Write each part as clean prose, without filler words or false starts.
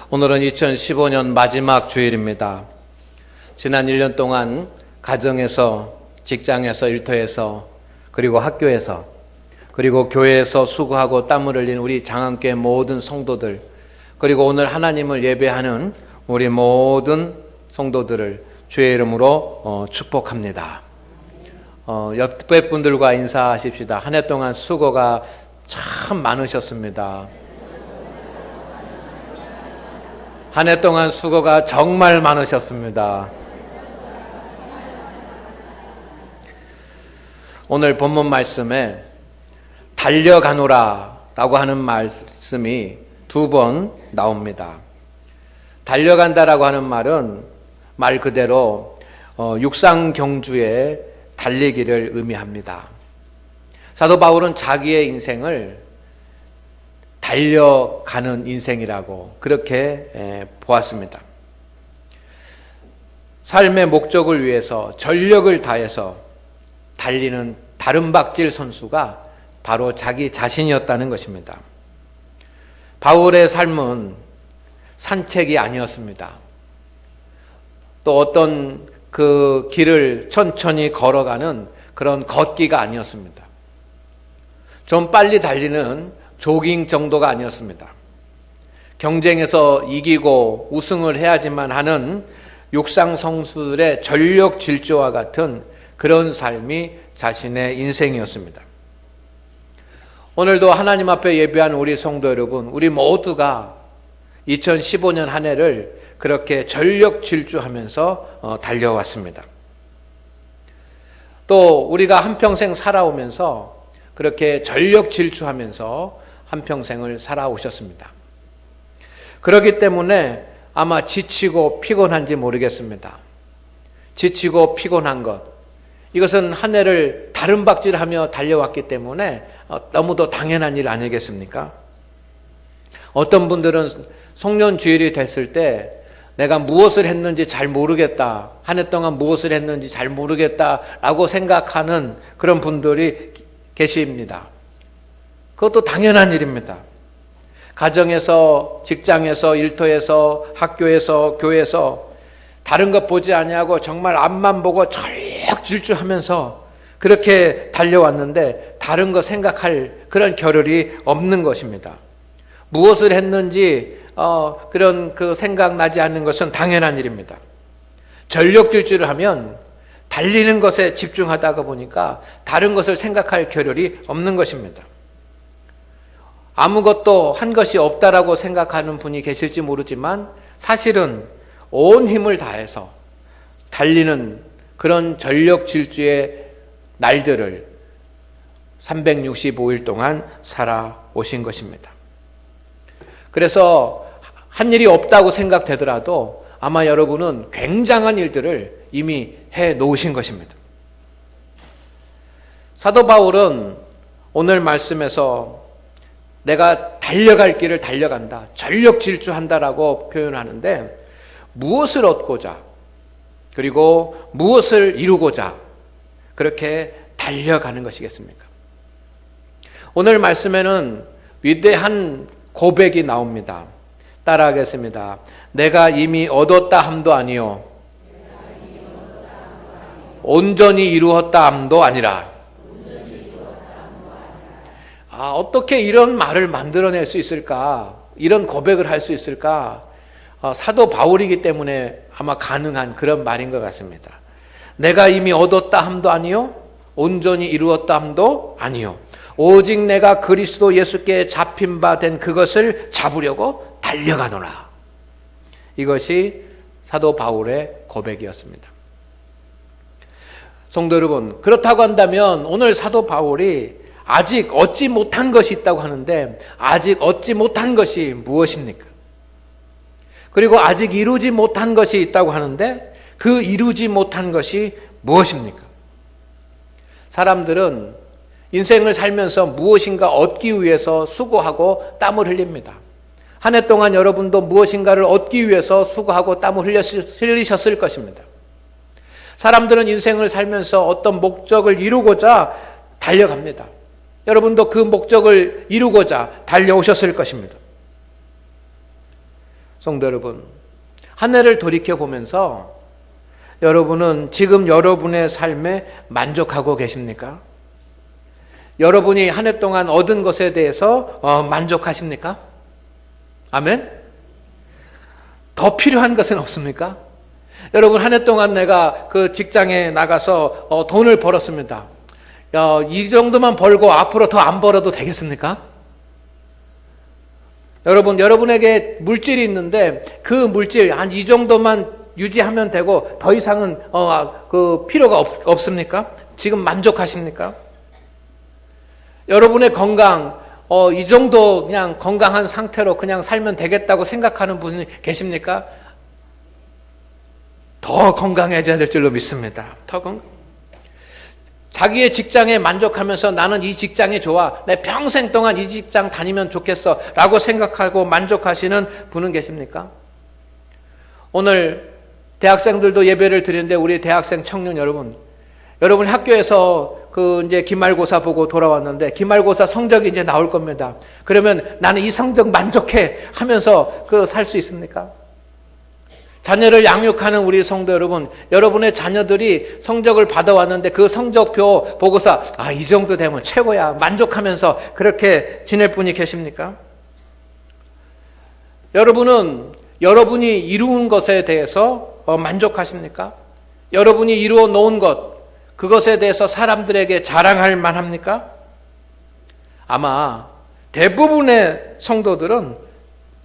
오늘은 2015년 마지막 주일입니다. 지난 1년 동안 가정에서, 직장에서, 일터에서, 그리고 학교에서, 그리고 교회에서 수고하고 땀을 흘린 우리 장안교회 모든 성도들, 그리고 오늘 하나님을 예배하는 우리 모든 성도들을 주의 이름으로 축복합니다. 옆에 분들과 인사하십시다. 한 해 동안 수고가 참 많으셨습니다. 한 해 동안 수고가 정말 많으셨습니다. 오늘 본문 말씀에 달려가노라 라고 하는 말씀이 두 번 나옵니다. 달려간다라고 하는 말은 말 그대로 육상 경주의 달리기를 의미합니다. 사도 바울은 자기의 인생을 달려가는 인생이라고 그렇게 보았습니다. 삶의 목적을 위해서 전력을 다해서 달리는 다름박질 선수가 바로 자기 자신이었다는 것입니다. 바울의 삶은 산책이 아니었습니다. 또 어떤 그 길을 천천히 걸어가는 그런 걷기가 아니었습니다. 좀 빨리 달리는 조깅 정도가 아니었습니다. 경쟁에서 이기고 우승을 해야지만 하는 육상 선수들의 전력 질주와 같은 그런 삶이 자신의 인생이었습니다. 오늘도 하나님 앞에 예배한 우리 성도 여러분, 우리 모두가 2015년 한 해를 그렇게 전력 질주하면서 달려왔습니다. 또 우리가 한평생 살아오면서 그렇게 전력 질주하면서 한평생을 살아오셨습니다. 그렇기 때문에 아마 지치고 피곤한지 모르겠습니다. 지치고 피곤한 것, 이것은 한 해를 다름박질하며 달려왔기 때문에 너무도 당연한 일 아니겠습니까? 어떤 분들은 송년주일이 됐을 때 내가 무엇을 했는지 잘 모르겠다, 한 해 동안 무엇을 했는지 잘 모르겠다라고 생각하는 그런 분들이 계십니다. 그것도 당연한 일입니다. 가정에서, 직장에서, 일터에서, 학교에서, 교회에서 다른 것 보지 아니하고 정말 앞만 보고 전력 질주하면서 그렇게 달려왔는데 다른 거 생각할 그런 겨를이 없는 것입니다. 무엇을 했는지 그런 그 생각나지 않는 것은 당연한 일입니다. 전력 질주를 하면 달리는 것에 집중하다가 보니까 다른 것을 생각할 겨를이 없는 것입니다. 아무것도 한 것이 없다라고 생각하는 분이 계실지 모르지만 사실은 온 힘을 다해서 달리는 그런 전력 질주의 날들을 365일 동안 살아오신 것입니다. 그래서 한 일이 없다고 생각되더라도 아마 여러분은 굉장한 일들을 이미 해 놓으신 것입니다. 사도 바울은 오늘 말씀에서 내가 달려갈 길을 달려간다, 전력 질주한다라고 표현하는데 무엇을 얻고자, 그리고 무엇을 이루고자 그렇게 달려가는 것이겠습니까? 오늘 말씀에는 위대한 고백이 나옵니다. 따라하겠습니다. 내가 이미 얻었다 함도 아니요 온전히 이루었다 함도 아니라. 어떻게 이런 말을 만들어낼 수 있을까? 이런 고백을 할 수 있을까? 사도 바울이기 때문에 아마 가능한 그런 말인 것 같습니다. 내가 이미 얻었다 함도 아니요 온전히 이루었다 함도 아니요 오직 내가 그리스도 예수께 잡힌 바 된 그것을 잡으려고 달려가노라. 이것이 사도 바울의 고백이었습니다. 성도 여러분, 그렇다고 한다면 오늘 사도 바울이 아직 얻지 못한 것이 있다고 하는데 아직 얻지 못한 것이 무엇입니까? 그리고 아직 이루지 못한 것이 있다고 하는데 그 이루지 못한 것이 무엇입니까? 사람들은 인생을 살면서 무엇인가 얻기 위해서 수고하고 땀을 흘립니다. 한 해 동안 여러분도 무엇인가를 얻기 위해서 수고하고 땀을 흘리셨을 것입니다. 사람들은 인생을 살면서 어떤 목적을 이루고자 달려갑니다. 여러분도 그 목적을 이루고자 달려오셨을 것입니다. 성도 여러분, 한 해를 돌이켜 보면서 여러분은 지금 여러분의 삶에 만족하고 계십니까? 여러분이 한 해 동안 얻은 것에 대해서 만족하십니까? 아멘? 더 필요한 것은 없습니까? 여러분, 한 해 동안 내가 그 직장에 나가서 돈을 벌었습니다. 이 정도만 벌고 앞으로 더 안 벌어도 되겠습니까? 여러분, 여러분에게 물질이 있는데 그 물질 한 이 정도만 유지하면 되고 더 이상은 그 필요가 없습니까? 지금 만족하십니까? 여러분의 건강, 이 정도 그냥 건강한 상태로 그냥 살면 되겠다고 생각하는 분이 계십니까? 더 건강해져야 될 줄로 믿습니다. 더 건강. 자기의 직장에 만족하면서 나는 이 직장이 좋아, 내 평생 동안 이 직장 다니면 좋겠어 라고 생각하고 만족하시는 분은 계십니까? 오늘 대학생들도 예배를 드리는데 우리 대학생 청년 여러분 학교에서 이제 기말고사 보고 돌아왔는데 기말고사 성적이 이제 나올 겁니다. 그러면 나는 이 성적 만족해 하면서 살 수 있습니까? 자녀를 양육하는 우리 성도 여러분, 여러분의 자녀들이 성적을 받아왔는데 그 성적표 보고서 이 정도 되면 최고야 만족하면서 그렇게 지낼 분이 계십니까? 여러분은 여러분이 이루은 것에 대해서 만족하십니까? 여러분이 이루어 놓은 것, 그것에 대해서 사람들에게 자랑할 만합니까? 아마 대부분의 성도들은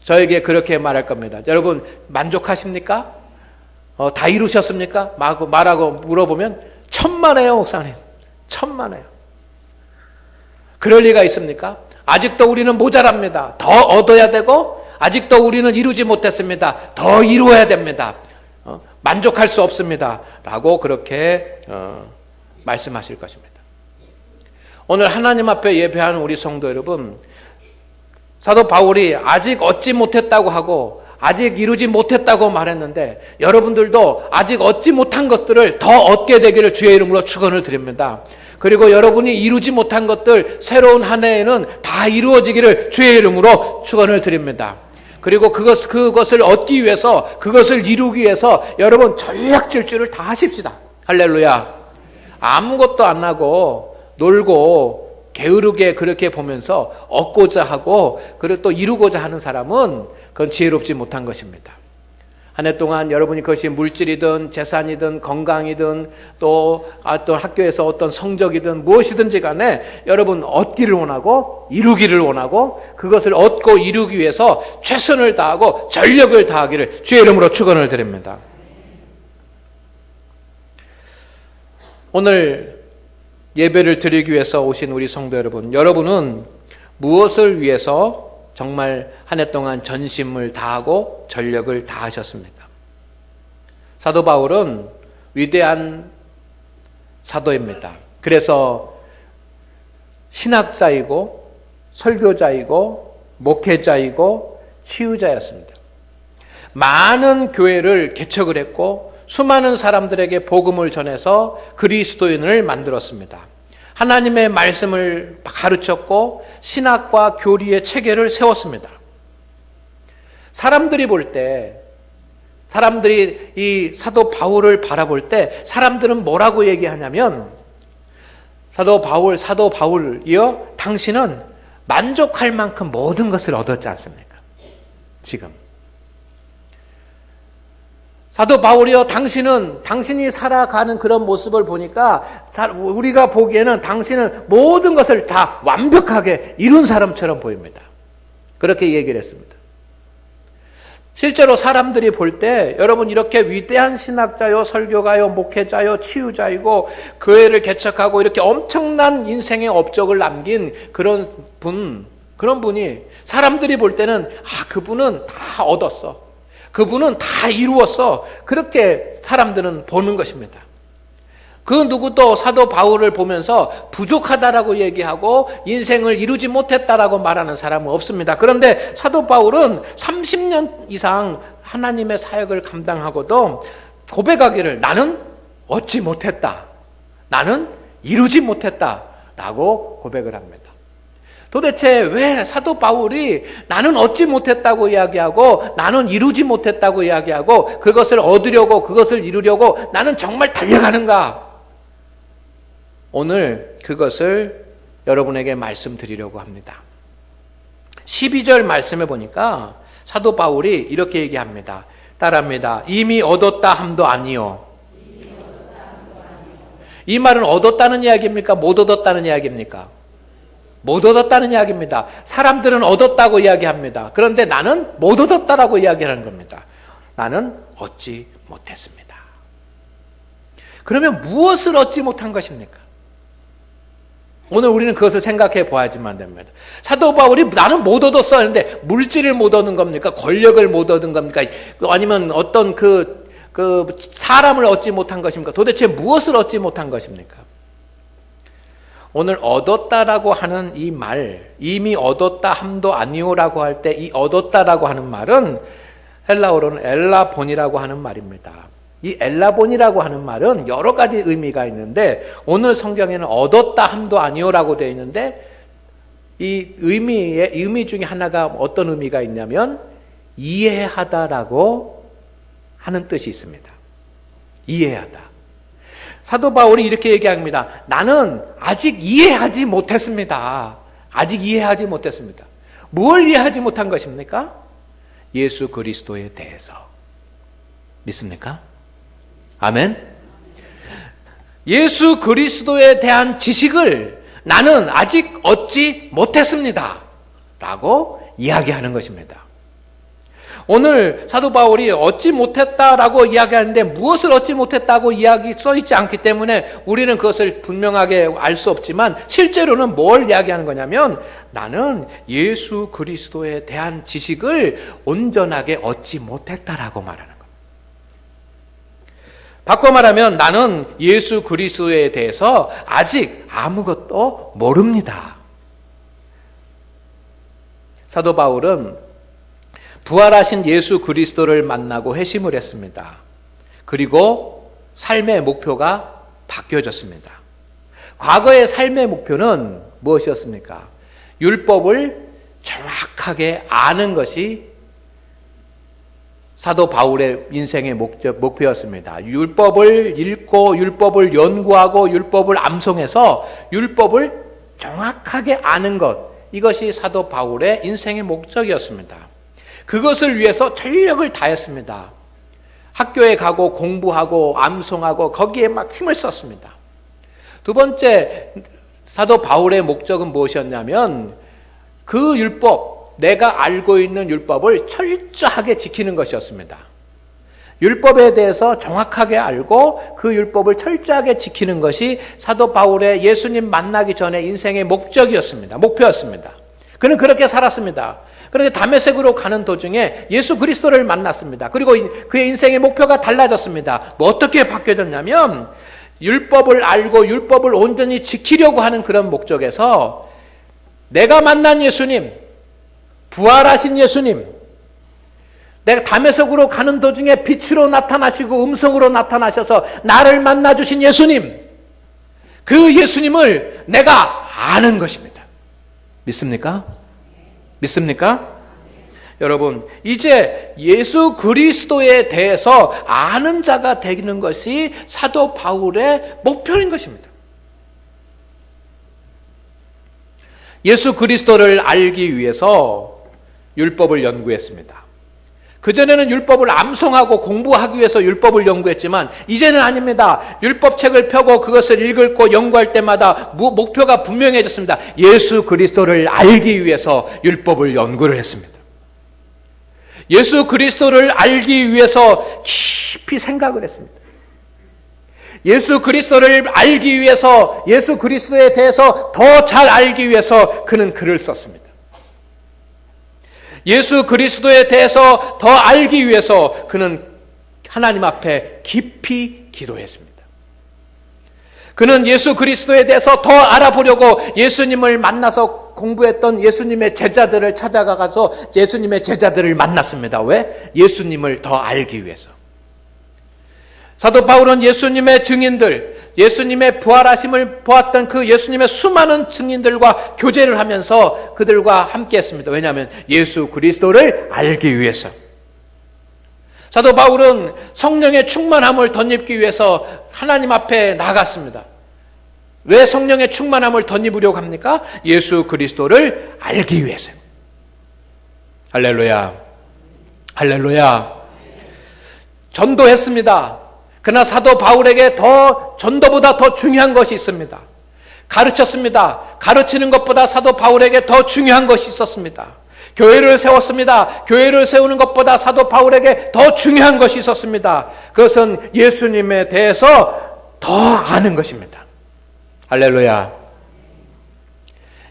저에게 그렇게 말할 겁니다. 여러분 만족하십니까? 다 이루셨습니까? 말하고 물어보면 천만에요, 목사님. 천만에요. 그럴 리가 있습니까? 아직도 우리는 모자랍니다. 더 얻어야 되고 아직도 우리는 이루지 못했습니다. 더 이루어야 됩니다. 만족할 수 없습니다. 라고 그렇게 말씀하실 것입니다. 오늘 하나님 앞에 예배하는 우리 성도 여러분, 사도 바울이 아직 얻지 못했다고 하고 아직 이루지 못했다고 말했는데 여러분들도 아직 얻지 못한 것들을 더 얻게 되기를 주의 이름으로 축원을 드립니다. 그리고 여러분이 이루지 못한 것들 새로운 한 해에는 다 이루어지기를 주의 이름으로 축원을 드립니다. 그리고 그것을 얻기 위해서, 그것을 이루기 위해서 여러분 전략질주를 다 하십시다. 할렐루야. 아무것도 안 하고 놀고 게으르게 그렇게 보면서 얻고자 하고 그리고 또 이루고자 하는 사람은 그건 지혜롭지 못한 것입니다. 한 해 동안 여러분이 그것이 물질이든 재산이든 건강이든 또 학교에서 어떤 성적이든 무엇이든지 간에 여러분 얻기를 원하고 이루기를 원하고 그것을 얻고 이루기 위해서 최선을 다하고 전력을 다하기를 주의 이름으로 축원을 드립니다. 오늘 예배를 드리기 위해서 오신 우리 성도 여러분, 여러분은 무엇을 위해서 정말 한 해 동안 전심을 다하고 전력을 다하셨습니까? 사도 바울은 위대한 사도입니다. 그래서 신학자이고 설교자이고 목회자이고 치유자였습니다. 많은 교회를 개척을 했고 수많은 사람들에게 복음을 전해서 그리스도인을 만들었습니다. 하나님의 말씀을 가르쳤고 신학과 교리의 체계를 세웠습니다. 사람들이 이 사도 바울을 바라볼 때 사람들은 뭐라고 얘기하냐면 사도 바울이여 당신은 만족할 만큼 모든 것을 얻었지 않습니까? 지금 사도 바울이여 당신이 살아가는 그런 모습을 보니까 우리가 보기에는 당신은 모든 것을 다 완벽하게 이룬 사람처럼 보입니다. 그렇게 얘기를 했습니다. 실제로 사람들이 볼 때 여러분 이렇게 위대한 신학자요, 설교가요, 목회자요, 치유자이고 교회를 개척하고 이렇게 엄청난 인생의 업적을 남긴 그런 분이 사람들이 볼 때는 그분은 다 얻었어. 그분은 다 이루었어. 그렇게 사람들은 보는 것입니다. 그 누구도 사도 바울을 보면서 부족하다라고 얘기하고 인생을 이루지 못했다라고 말하는 사람은 없습니다. 그런데 사도 바울은 30년 이상 하나님의 사역을 감당하고도 고백하기를 나는 얻지 못했다. 나는 이루지 못했다라고 고백을 합니다. 도대체 왜 사도 바울이 나는 얻지 못했다고 이야기하고 나는 이루지 못했다고 이야기하고 그것을 얻으려고 그것을 이루려고 나는 정말 달려가는가? 오늘 그것을 여러분에게 말씀드리려고 합니다. 12절 말씀에 보니까 사도 바울이 이렇게 얘기합니다. 따라합니다. 이미 얻었다 함도 아니요. 이 말은 얻었다는 이야기입니까? 못 얻었다는 이야기입니까? 못 얻었다는 이야기입니다. 사람들은 얻었다고 이야기합니다. 그런데 나는 못 얻었다라고 이야기하는 겁니다. 나는 얻지 못했습니다. 그러면 무엇을 얻지 못한 것입니까? 오늘 우리는 그것을 생각해 보아야지만 됩니다. 사도 바울이 나는 못 얻었어 하는데 물질을 못 얻은 겁니까? 권력을 못 얻은 겁니까? 아니면 어떤 그 사람을 얻지 못한 것입니까? 도대체 무엇을 얻지 못한 것입니까? 오늘 얻었다라고 하는 이 말, 이미 얻었다 함도 아니오라고 할 때 이 얻었다라고 하는 말은 헬라어로는 엘라본이라고 하는 말입니다. 이 엘라본이라고 하는 말은 여러 가지 의미가 있는데 오늘 성경에는 얻었다 함도 아니오라고 되어 있는데 이 의미 중에 하나가 어떤 의미가 있냐면 이해하다라고 하는 뜻이 있습니다. 이해하다. 사도 바울이 이렇게 얘기합니다. 나는 아직 이해하지 못했습니다. 아직 이해하지 못했습니다. 뭘 이해하지 못한 것입니까? 예수 그리스도에 대해서. 믿습니까? 아멘? 예수 그리스도에 대한 지식을 나는 아직 얻지 못했습니다. 라고 이야기하는 것입니다. 오늘 사도 바울이 얻지 못했다라고 이야기하는데 무엇을 얻지 못했다고 이야기 써있지 않기 때문에 우리는 그것을 분명하게 알 수 없지만 실제로는 뭘 이야기하는 거냐면 나는 예수 그리스도에 대한 지식을 온전하게 얻지 못했다라고 말하는 겁니다. 바꿔 말하면 나는 예수 그리스도에 대해서 아직 아무것도 모릅니다. 사도 바울은 부활하신 예수 그리스도를 만나고 회심을 했습니다. 그리고 삶의 목표가 바뀌어졌습니다. 과거의 삶의 목표는 무엇이었습니까? 율법을 정확하게 아는 것이 사도 바울의 인생의 목표였습니다. 율법을 읽고 율법을 연구하고 율법을 암송해서 율법을 정확하게 아는 것, 이것이 사도 바울의 인생의 목적이었습니다. 그것을 위해서 전력을 다했습니다. 학교에 가고 공부하고 암송하고 거기에 막 힘을 썼습니다. 두 번째 사도 바울의 목적은 무엇이었냐면 그 율법, 내가 알고 있는 율법을 철저하게 지키는 것이었습니다. 율법에 대해서 정확하게 알고 그 율법을 철저하게 지키는 것이 사도 바울의 예수님 만나기 전에 인생의 목적이었습니다. 목표였습니다. 그는 그렇게 살았습니다. 그런데 다메섹으로 가는 도중에 예수 그리스도를 만났습니다. 그리고 그의 인생의 목표가 달라졌습니다. 어떻게 바뀌어졌냐면 율법을 알고 율법을 온전히 지키려고 하는 그런 목적에서 내가 만난 예수님, 부활하신 예수님, 내가 다메섹으로 가는 도중에 빛으로 나타나시고 음성으로 나타나셔서 나를 만나주신 예수님, 그 예수님을 내가 아는 것입니다. 믿습니까? 믿습니까? 여러분, 이제 예수 그리스도에 대해서 아는 자가 되는 것이 사도 바울의 목표인 것입니다. 예수 그리스도를 알기 위해서 율법을 연구했습니다. 그전에는 율법을 암송하고 공부하기 위해서 율법을 연구했지만 이제는 아닙니다. 율법책을 펴고 그것을 읽고 연구할 때마다 목표가 분명해졌습니다. 예수 그리스도를 알기 위해서 율법을 연구를 했습니다. 예수 그리스도를 알기 위해서 깊이 생각을 했습니다. 예수 그리스도를 알기 위해서 예수 그리스도에 대해서 더 잘 알기 위해서 그는 글을 썼습니다. 예수 그리스도에 대해서 더 알기 위해서 그는 하나님 앞에 깊이 기도했습니다. 그는 예수 그리스도에 대해서 더 알아보려고 예수님을 만나서 공부했던 예수님의 제자들을 찾아가서 예수님의 제자들을 만났습니다. 왜? 예수님을 더 알기 위해서. 사도 바울은 예수님의 증인들, 예수님의 부활하심을 보았던 그 예수님의 수많은 증인들과 교제를 하면서 그들과 함께 했습니다. 왜냐하면 예수 그리스도를 알기 위해서. 사도 바울은 성령의 충만함을 덧입기 위해서 하나님 앞에 나갔습니다. 왜 성령의 충만함을 덧입으려고 합니까? 예수 그리스도를 알기 위해서요. 할렐루야. 할렐루야. 전도했습니다. 그러나 사도 바울에게 전도보다 더 중요한 것이 있습니다. 가르쳤습니다. 가르치는 것보다 사도 바울에게 더 중요한 것이 있었습니다. 교회를 세웠습니다. 교회를 세우는 것보다 사도 바울에게 더 중요한 것이 있었습니다. 그것은 예수님에 대해서 더 아는 것입니다. 할렐루야.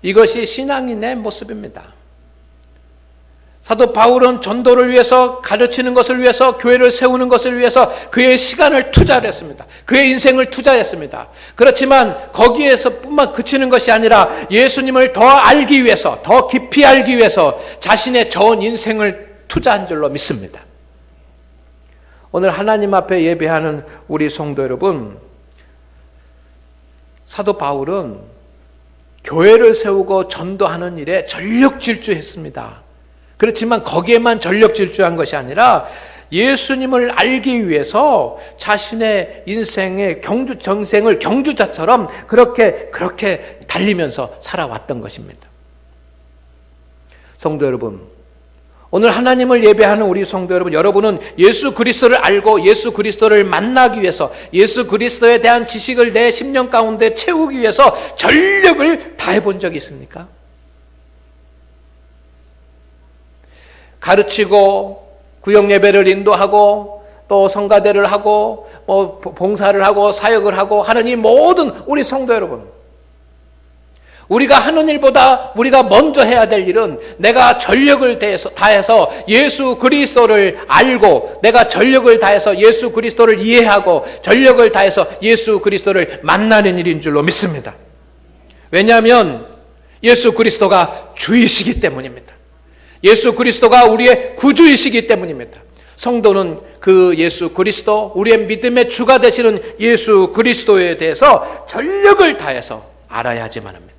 이것이 신앙인의 모습입니다. 사도 바울은 전도를 위해서, 가르치는 것을 위해서, 교회를 세우는 것을 위해서 그의 시간을 투자했습니다. 그의 인생을 투자했습니다. 그렇지만 거기에서뿐만 그치는 것이 아니라 예수님을 더 알기 위해서, 더 깊이 알기 위해서 자신의 전 인생을 투자한 줄로 믿습니다. 오늘 하나님 앞에 예배하는 우리 성도 여러분, 사도 바울은 교회를 세우고 전도하는 일에 전력 질주했습니다. 그렇지만 거기에만 전력 질주한 것이 아니라 예수님을 알기 위해서 자신의 인생의 정생을 경주자처럼 그렇게 달리면서 살아왔던 것입니다. 성도 여러분, 오늘 하나님을 예배하는 우리 성도 여러분, 여러분은 예수 그리스도를 알고 예수 그리스도를 만나기 위해서, 예수 그리스도에 대한 지식을 내 심령 가운데 채우기 위해서 전력을 다해 본 적이 있습니까? 가르치고 구역 예배를 인도하고 또 성가대를 하고 봉사를 하고 사역을 하고 하는 이 모든 우리 성도 여러분, 우리가 하는 일보다 우리가 먼저 해야 될 일은 내가 전력을 다해서 예수 그리스도를 알고, 내가 전력을 다해서 예수 그리스도를 이해하고, 전력을 다해서 예수 그리스도를 만나는 일인 줄로 믿습니다. 왜냐하면 예수 그리스도가 주이시기 때문입니다. 예수 그리스도가 우리의 구주이시기 때문입니다. 성도는 그 예수 그리스도, 우리의 믿음의 주가 되시는 예수 그리스도에 대해서 전력을 다해서 알아야지만 합니다.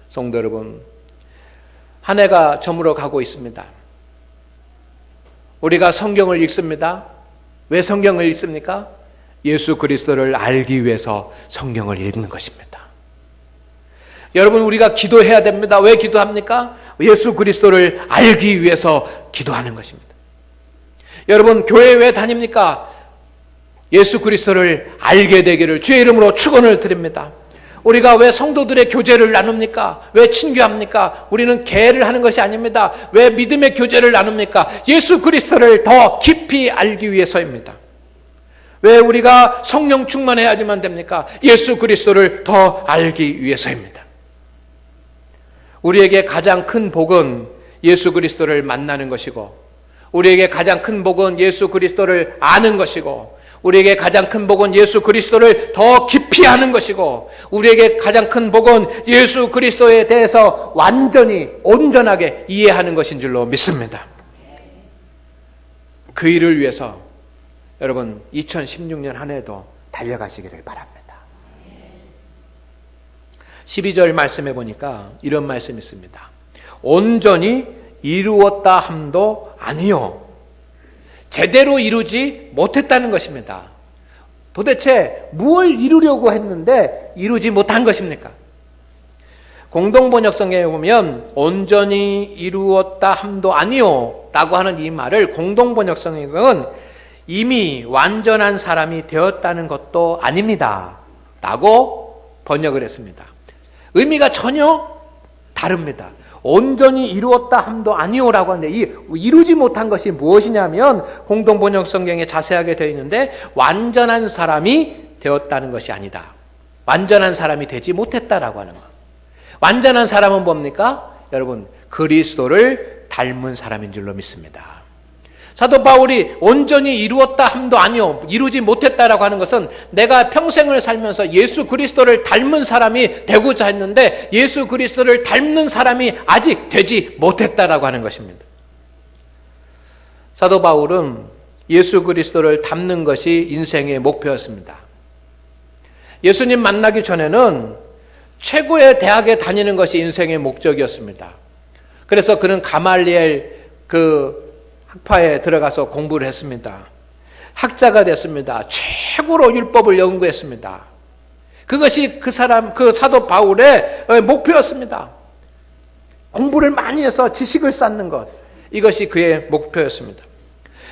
성도 여러분, 한 해가 저물어 가고 있습니다. 우리가 성경을 읽습니다. 왜 성경을 읽습니까? 예수 그리스도를 알기 위해서 성경을 읽는 것입니다. 여러분, 우리가 기도해야 됩니다. 왜 기도합니까? 예수 그리스도를 알기 위해서 기도하는 것입니다. 여러분, 교회 왜 다닙니까? 예수 그리스도를 알게 되기를 주의 이름으로 축원을 드립니다. 우리가 왜 성도들의 교제를 나눕니까? 왜 친교합니까? 우리는 계를 하는 것이 아닙니다. 왜 믿음의 교제를 나눕니까? 예수 그리스도를 더 깊이 알기 위해서입니다. 왜 우리가 성령 충만해야지만 됩니까? 예수 그리스도를 더 알기 위해서입니다. 우리에게 가장 큰 복은 예수 그리스도를 만나는 것이고, 우리에게 가장 큰 복은 예수 그리스도를 아는 것이고, 우리에게 가장 큰 복은 예수 그리스도를 더 깊이 아는 것이고, 우리에게 가장 큰 복은 예수 그리스도에 대해서 완전히 온전하게 이해하는 것인 줄로 믿습니다. 그 일을 위해서 여러분 2016년 한 해도 달려가시기를 바랍니다. 12절 말씀해 보니까 이런 말씀이 있습니다. 온전히 이루었다 함도 아니요, 제대로 이루지 못했다는 것입니다. 도대체 무엇을 이루려고 했는데 이루지 못한 것입니까? 공동번역성에 보면 온전히 이루었다 함도 아니요 라고 하는 이 말을 공동번역성에 보면 이미 완전한 사람이 되었다는 것도 아닙니다 라고 번역을 했습니다. 의미가 전혀 다릅니다. 온전히 이루었다 함도 아니오라고 하는데, 이 이루지 못한 것이 무엇이냐면 공동번역 성경에 자세하게 되어 있는데, 완전한 사람이 되었다는 것이 아니다, 완전한 사람이 되지 못했다라고 하는 것. 완전한 사람은 뭡니까? 여러분, 그리스도를 닮은 사람인 줄로 믿습니다. 사도 바울이 온전히 이루었다 함도 아니요, 이루지 못했다라고 하는 것은 내가 평생을 살면서 예수 그리스도를 닮은 사람이 되고자 했는데 예수 그리스도를 닮는 사람이 아직 되지 못했다라고 하는 것입니다. 사도 바울은 예수 그리스도를 닮는 것이 인생의 목표였습니다. 예수님 만나기 전에는 최고의 대학에 다니는 것이 인생의 목적이었습니다. 그래서 그는 가말리엘 그 학파에 들어가서 공부를 했습니다. 학자가 됐습니다. 최고로 율법을 연구했습니다. 그것이 그 사도 바울의 목표였습니다. 공부를 많이 해서 지식을 쌓는 것, 이것이 그의 목표였습니다.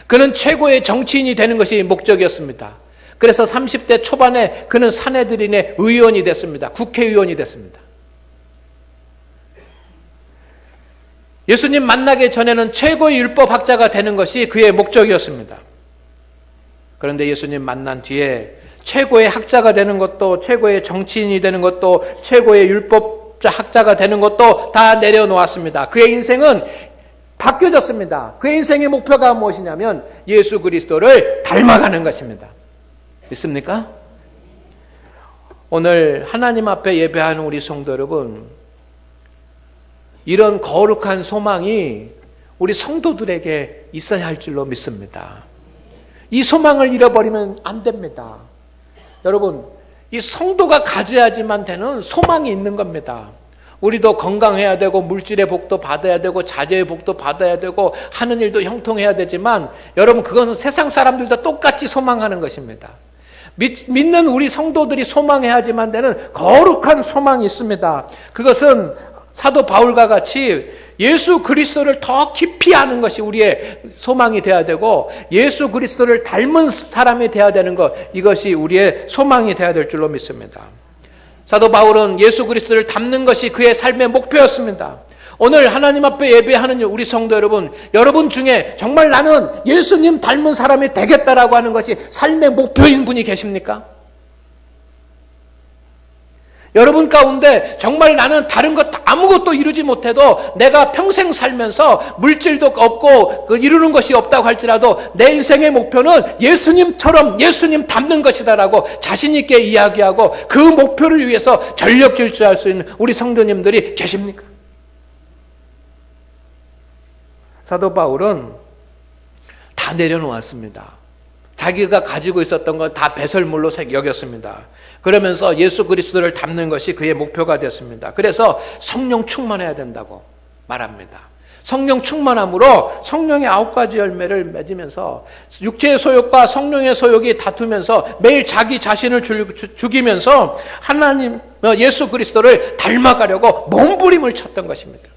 그는 최고의 정치인이 되는 것이 목적이었습니다. 그래서 30대 초반에 그는 사내들인의 의원이 됐습니다. 국회의원이 됐습니다. 예수님 만나기 전에는 최고의 율법학자가 되는 것이 그의 목적이었습니다. 그런데 예수님 만난 뒤에 최고의 학자가 되는 것도, 최고의 정치인이 되는 것도, 최고의 율법학자가 되는 것도 다 내려놓았습니다. 그의 인생은 바뀌어졌습니다. 그의 인생의 목표가 무엇이냐면 예수 그리스도를 닮아가는 것입니다. 믿습니까? 오늘 하나님 앞에 예배하는 우리 성도 여러분, 이런 거룩한 소망이 우리 성도들에게 있어야 할 줄로 믿습니다. 이 소망을 잃어버리면 안 됩니다. 여러분, 이 성도가 가져야지만 되는 소망이 있는 겁니다. 우리도 건강해야 되고 물질의 복도 받아야 되고 자제의 복도 받아야 되고 하는 일도 형통해야 되지만 여러분, 그거는 세상 사람들도 똑같이 소망하는 것입니다. 믿는 우리 성도들이 소망해야지만 되는 거룩한 소망이 있습니다. 그것은 사도 바울과 같이 예수 그리스도를 더 깊이 아는 것이 우리의 소망이 되어야 되고 예수 그리스도를 닮은 사람이 되어야 되는 것, 이것이 우리의 소망이 되어야 될 줄로 믿습니다. 사도 바울은 예수 그리스도를 닮는 것이 그의 삶의 목표였습니다. 오늘 하나님 앞에 예배하는 우리 성도 여러분, 여러분 중에 정말 나는 예수님 닮은 사람이 되겠다라고 하는 것이 삶의 목표인 분이 계십니까? 여러분 가운데 정말 나는 다른 것 아무것도 이루지 못해도 내가 평생 살면서 물질도 없고 이루는 것이 없다고 할지라도 내 인생의 목표는 예수님처럼 예수님 닮는 것이다라고 자신 있게 이야기하고 그 목표를 위해서 전력 질주할 수 있는 우리 성도님들이 계십니까? 사도 바울은 다 내려놓았습니다. 자기가 가지고 있었던 건 다 배설물로 여겼습니다. 그러면서 예수 그리스도를 닮는 것이 그의 목표가 됐습니다. 그래서 성령 충만해야 된다고 말합니다. 성령 충만함으로 성령의 9가지 열매를 맺으면서 육체의 소욕과 성령의 소욕이 다투면서 매일 자기 자신을 죽이면서 하나님 예수 그리스도를 닮아가려고 몸부림을 쳤던 것입니다.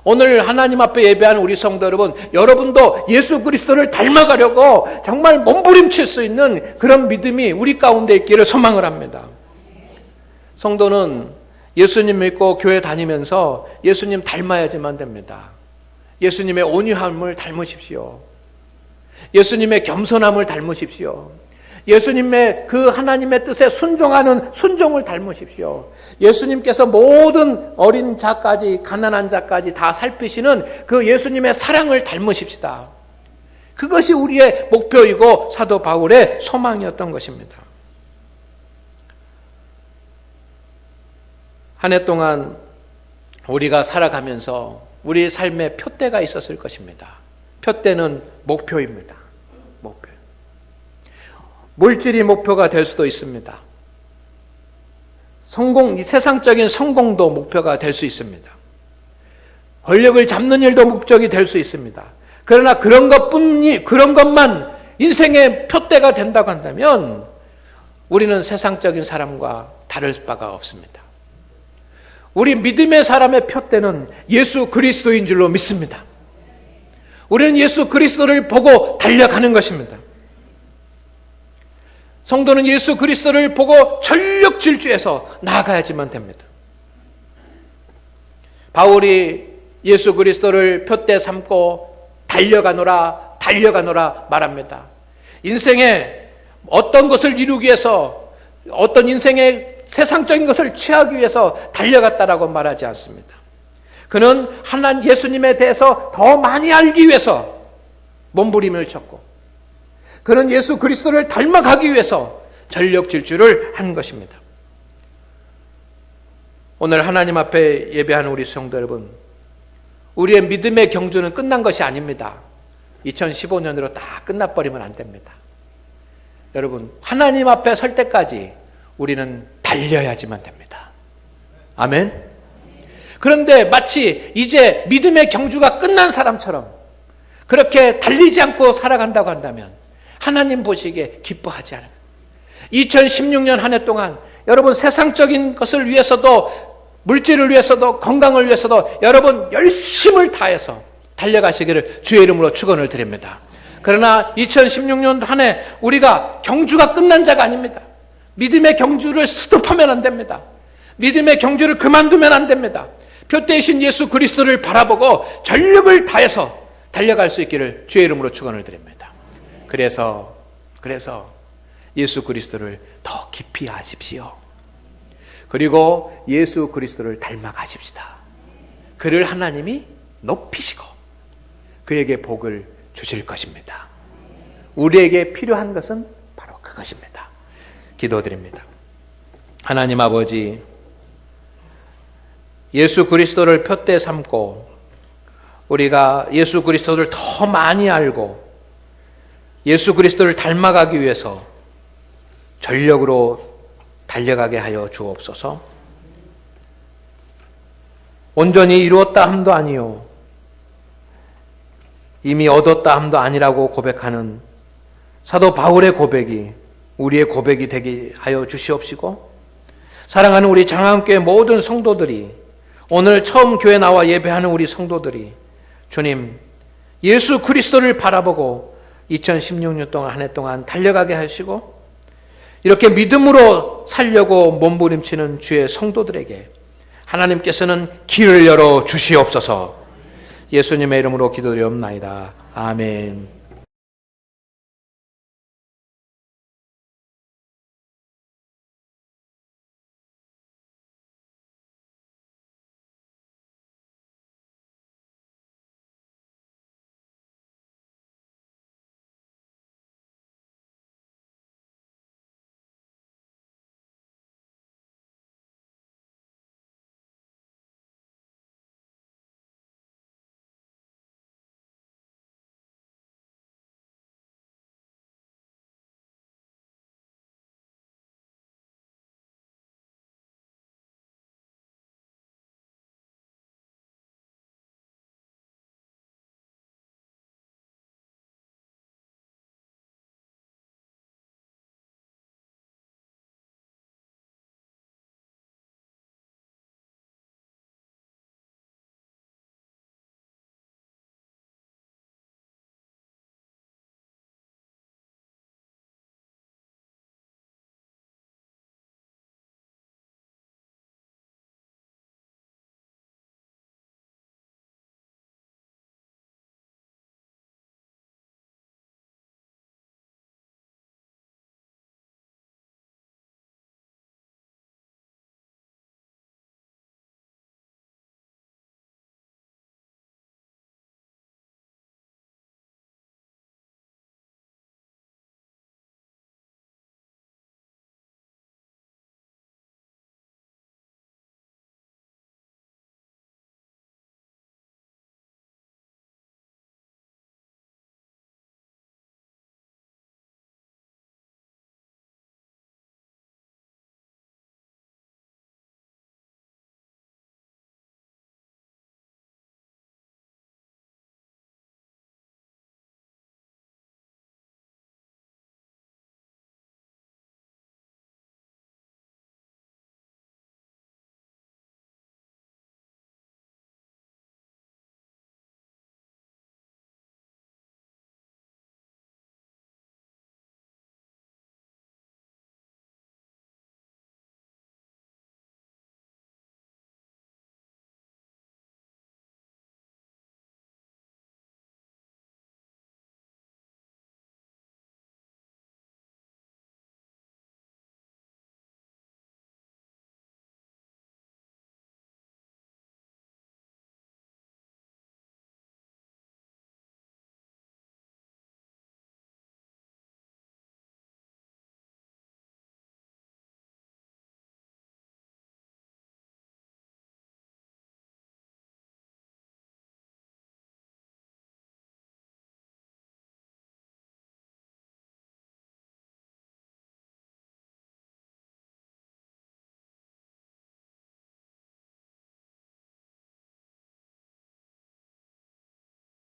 오늘 하나님 앞에 예배하는 우리 성도 여러분, 여러분도 예수 그리스도를 닮아가려고 정말 몸부림칠 수 있는 그런 믿음이 우리 가운데 있기를 소망을 합니다. 성도는 예수님 믿고 교회 다니면서 예수님 닮아야지만 됩니다. 예수님의 온유함을 닮으십시오. 예수님의 겸손함을 닮으십시오. 예수님의 그 하나님의 뜻에 순종하는 순종을 닮으십시오. 예수님께서 모든 어린 자까지 가난한 자까지 다 살피시는 그 예수님의 사랑을 닮으십시다. 그것이 우리의 목표이고 사도 바울의 소망이었던 것입니다. 한 해 동안 우리가 살아가면서 우리 삶에 표대가 있었을 것입니다. 표대는 목표입니다. 목표. 물질이 목표가 될 수도 있습니다. 이 세상적인 성공도 목표가 될 수 있습니다. 권력을 잡는 일도 목적이 될 수 있습니다. 그러나 그런 것만 인생의 표대가 된다고 한다면 우리는 세상적인 사람과 다를 바가 없습니다. 우리 믿음의 사람의 표대는 예수 그리스도인 줄로 믿습니다. 우리는 예수 그리스도를 보고 달려가는 것입니다. 성도는 예수 그리스도를 보고 전력 질주해서 나아가야지만 됩니다. 바울이 예수 그리스도를 표대 삼고 달려가노라 말합니다. 인생에 어떤 것을 이루기 위해서, 어떤 인생의 세상적인 것을 취하기 위해서 달려갔다라고 말하지 않습니다. 그는 하나님 예수님에 대해서 더 많이 알기 위해서 몸부림을 쳤고, 그는 예수 그리스도를 닮아가기 위해서 전력 질주를 한 것입니다. 오늘 하나님 앞에 예배하는 우리 성도 여러분, 우리의 믿음의 경주는 끝난 것이 아닙니다. 2015년으로 다 끝나버리면 안 됩니다. 여러분, 하나님 앞에 설 때까지 우리는 달려야지만 됩니다. 아멘. 그런데 마치 이제 믿음의 경주가 끝난 사람처럼 그렇게 달리지 않고 살아간다고 한다면 하나님 보시기에 기뻐하지 않아요. 2016년 한 해 동안 여러분, 세상적인 것을 위해서도, 물질을 위해서도, 건강을 위해서도 여러분 열심을 다해서 달려가시기를 주의 이름으로 축원을 드립니다. 그러나 2016년 한 해 우리가 경주가 끝난 자가 아닙니다. 믿음의 경주를 스톱하면 안 됩니다. 믿음의 경주를 그만두면 안 됩니다. 표대이신 예수 그리스도를 바라보고 전력을 다해서 달려갈 수 있기를 주의 이름으로 축원을 드립니다. 그래서 예수 그리스도를 더 깊이 아십시오. 그리고 예수 그리스도를 닮아가십시다. 그를 하나님이 높이시고 그에게 복을 주실 것입니다. 우리에게 필요한 것은 바로 그것입니다. 기도드립니다. 하나님 아버지, 예수 그리스도를 표대 삼고 우리가 예수 그리스도를 더 많이 알고 예수 그리스도를 닮아가기 위해서 전력으로 달려가게 하여 주옵소서. 온전히 이루었다 함도 아니요 이미 얻었다 함도 아니라고 고백하는 사도 바울의 고백이 우리의 고백이 되게 하여 주시옵시고, 사랑하는 우리 장안교회 모든 성도들이, 오늘 처음 교회 나와 예배하는 우리 성도들이 주님 예수 그리스도를 바라보고 2016년 동안 한 해 동안 달려가게 하시고, 이렇게 믿음으로 살려고 몸부림치는 주의 성도들에게 하나님께서는 길을 열어 주시옵소서. 예수님의 이름으로 기도드리옵나이다. 아멘.